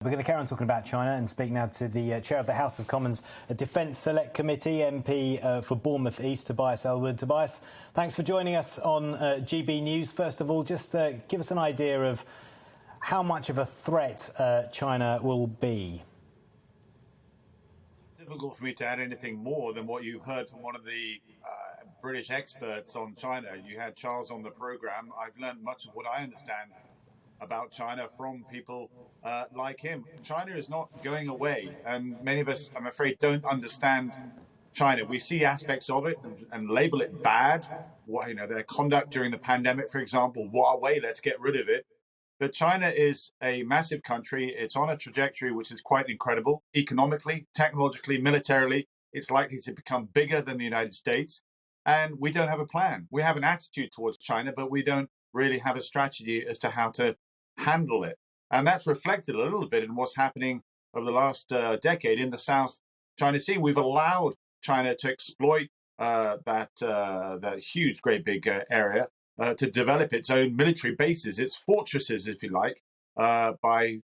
We're going to carry on talking about China and speak now to the Chair of the House of Commons Defence Select Committee, MP for Bournemouth East, Tobias Ellwood. Tobias, thanks for joining us on GB News. First of all, just give us an idea of how much of a threat China will be. Difficult for me to add anything more than what you've heard from one of the British experts on China. You had Charles on the programme. I've learned much of what I understand about China from people like him. China is not going away, and many of us, I'm afraid, don't understand China. We see aspects of it and label it bad. Their conduct during the pandemic, for example, Huawei, let's get rid of it. But China is a massive country. It's on a trajectory which is quite incredible. Economically, technologically, militarily, it's likely to become bigger than the United States. And we don't have a plan. We have an attitude towards China, but we don't really have a strategy as to how to handle it. And that's reflected a little bit in what's happening over the last decade in the South China Sea. We've allowed China to exploit that huge, great big area to develop its own military bases, its fortresses, if you like, by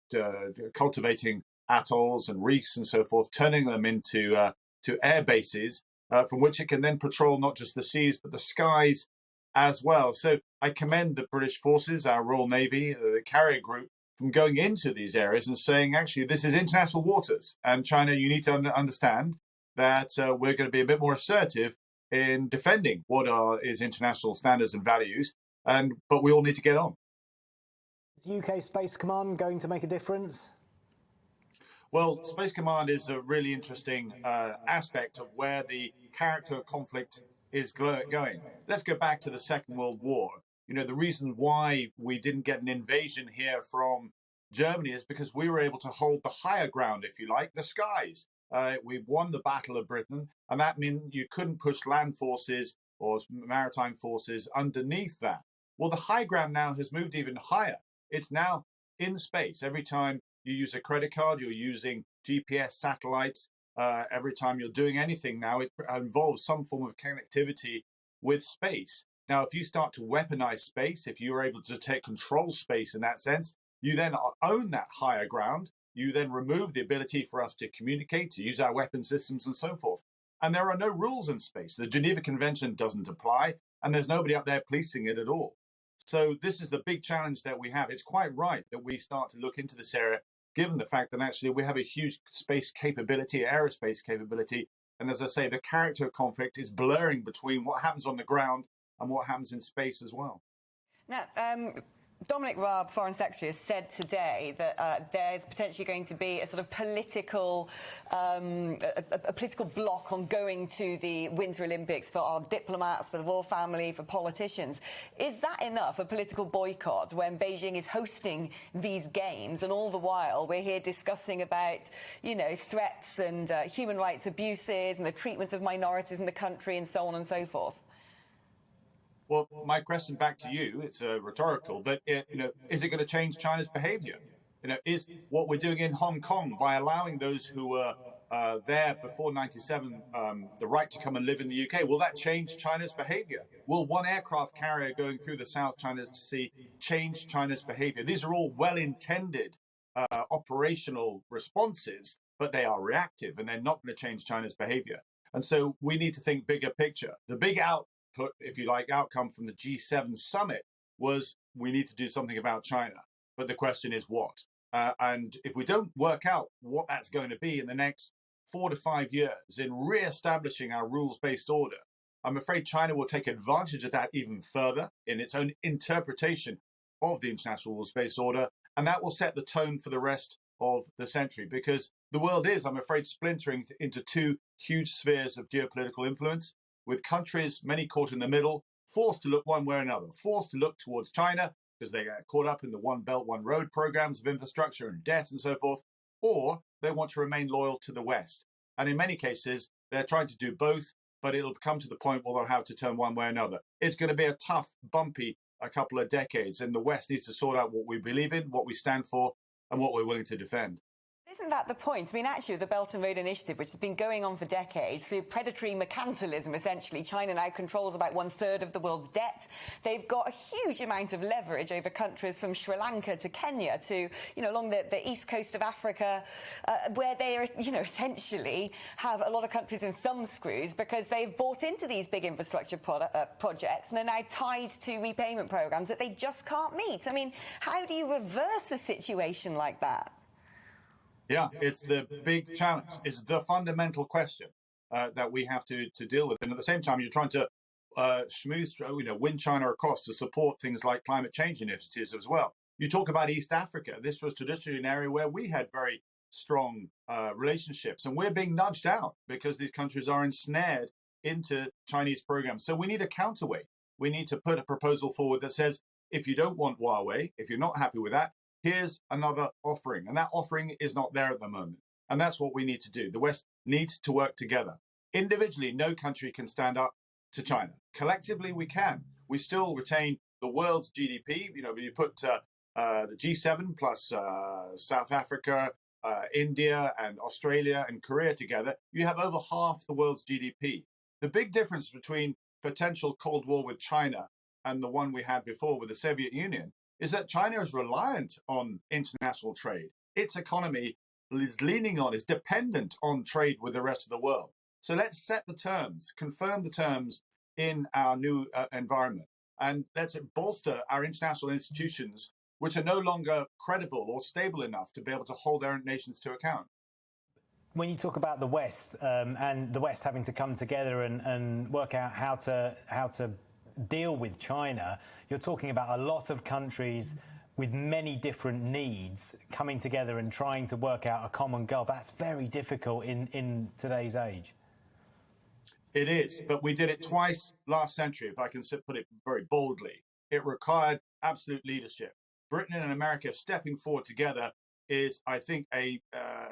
cultivating atolls and reefs and so forth, turning them into to air bases from which it can then patrol not just the seas, but the skies as well. So I commend the British forces, our Royal Navy, the carrier group, from going into these areas and saying, actually, this is international waters. And China, you need to understand that we're going to be a bit more assertive in defending what is international standards and values. But we all need to get on. Is the UK Space Command going to make a difference? Well, Space Command is a really interesting aspect of where the character of conflict is going. Let's go back to the Second World War. The reason why we didn't get an invasion here from Germany is because we were able to hold the higher ground, if you like, the skies. We won the Battle of Britain, and that meant you couldn't push land forces or maritime forces underneath that. Well, the high ground now has moved even higher. It's now in space. Every time you use a credit card, you're using GPS satellites. Every time you're doing anything now, it involves some form of connectivity with space. Now, if you start to weaponize space, if you're able to take control space in that sense, you then own that higher ground. You then remove the ability for us to communicate, to use our weapon systems and so forth. And there are no rules in space. The Geneva Convention doesn't apply, and there's nobody up there policing it at all. So this is the big challenge that we have. It's quite right that we start to look into this area, given the fact that actually we have a huge space capability, aerospace capability. And as I say, the character of conflict is blurring between what happens on the ground and what happens in space as well. Now, Dominic Raab, Foreign Secretary, has said today that there's potentially going to be a sort of political block on going to the Winter Olympics for our diplomats, for the royal family, for politicians. Is that enough, a political boycott, when Beijing is hosting these games, and all the while we're here discussing about, threats and human rights abuses and the treatment of minorities in the country and so on and so forth? Well, my question back to you, it's rhetorical, but is it going to change China's behavior? Is what we're doing in Hong Kong by allowing those who were there before 97 the right to come and live in the UK, will that change China's behavior? Will one aircraft carrier going through the South China Sea change China's behavior? These are all well-intended operational responses, but they are reactive and they're not going to change China's behavior. And so we need to think bigger picture. The big outcome from the G7 summit was we need to do something about China. But the question is what? And if we don't work out what that's going to be in the next 4 to 5 years in re-establishing our rules-based order, I'm afraid China will take advantage of that even further in its own interpretation of the international rules-based order. And that will set the tone for the rest of the century, because the world is, I'm afraid, splintering into two huge spheres of geopolitical influence, with countries, many caught in the middle, forced to look one way or another, forced to look towards China because they get caught up in the One Belt, One Road programs of infrastructure and debt and so forth, or they want to remain loyal to the West. And in many cases, they're trying to do both, but it'll come to the point where they'll have to turn one way or another. It's going to be a tough, bumpy a couple of decades, and the West needs to sort out what we believe in, what we stand for, and what we're willing to defend. Isn't that the point? I mean, actually, the Belt and Road Initiative, which has been going on for decades, through predatory mercantilism, essentially, China now controls about 1/3 of the world's debt. They've got a huge amount of leverage over countries from Sri Lanka to Kenya to, along the east coast of Africa, where they are, essentially have a lot of countries in thumbscrews because they've bought into these big infrastructure projects and are now tied to repayment programs that they just can't meet. I mean, how do you reverse a situation like that? Yeah, it's the big challenge. It's the fundamental question that we have to deal with. And at the same time, you're trying to win China across to support things like climate change initiatives as well. You talk about East Africa. This was traditionally an area where we had very strong relationships, and we're being nudged out because these countries are ensnared into Chinese programs. So we need a counterweight. We need to put a proposal forward that says, if you don't want Huawei, if you're not happy with that, here's another offering. And that offering is not there at the moment. And that's what we need to do. The West needs to work together. Individually, no country can stand up to China. Collectively, we can. We still retain the world's GDP. When you put the G7 plus South Africa, India and Australia and Korea together, you have over half the world's GDP. The big difference between potential Cold War with China and the one we had before with the Soviet Union is that China is reliant on international trade. Its economy is dependent on trade with the rest of the world. So let's set the terms, confirm the terms in our new environment, and let's bolster our international institutions, which are no longer credible or stable enough to be able to hold their nations to account. When you talk about the West and the West having to come together and work out how to deal with China, you're talking about a lot of countries with many different needs coming together and trying to work out a common goal. That's very difficult in today's age. It is, but we did it twice last century, if I can put it very boldly. It required absolute leadership. Britain and America stepping forward together is, I think, a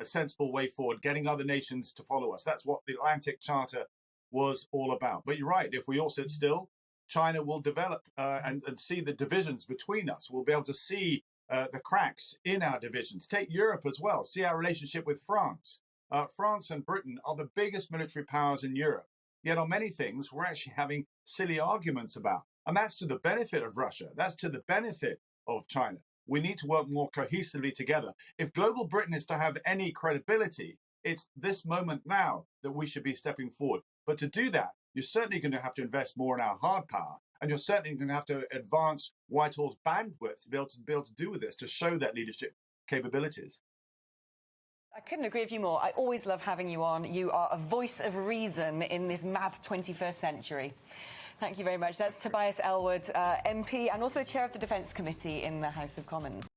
sensible way forward, getting other nations to follow us. That's what the Atlantic Charter was all about. But you're right, if we all sit still, China will develop and see the divisions between us. We'll be able to see the cracks in our divisions. Take Europe as well. See our relationship with France. France and Britain are the biggest military powers in Europe. Yet on many things, we're actually having silly arguments about. And that's to the benefit of Russia. That's to the benefit of China. We need to work more cohesively together. If global Britain is to have any credibility, it's this moment now that we should be stepping forward. But to do that, you're certainly going to have to invest more in our hard power, and you're certainly going to have to advance Whitehall's bandwidth to be able to do with this, to show that leadership capabilities. I couldn't agree with you more. I always love having you on. You are a voice of reason in this mad 21st century. Thank you very much. That's Tobias Ellwood, MP, and also chair of the Defence Committee in the House of Commons.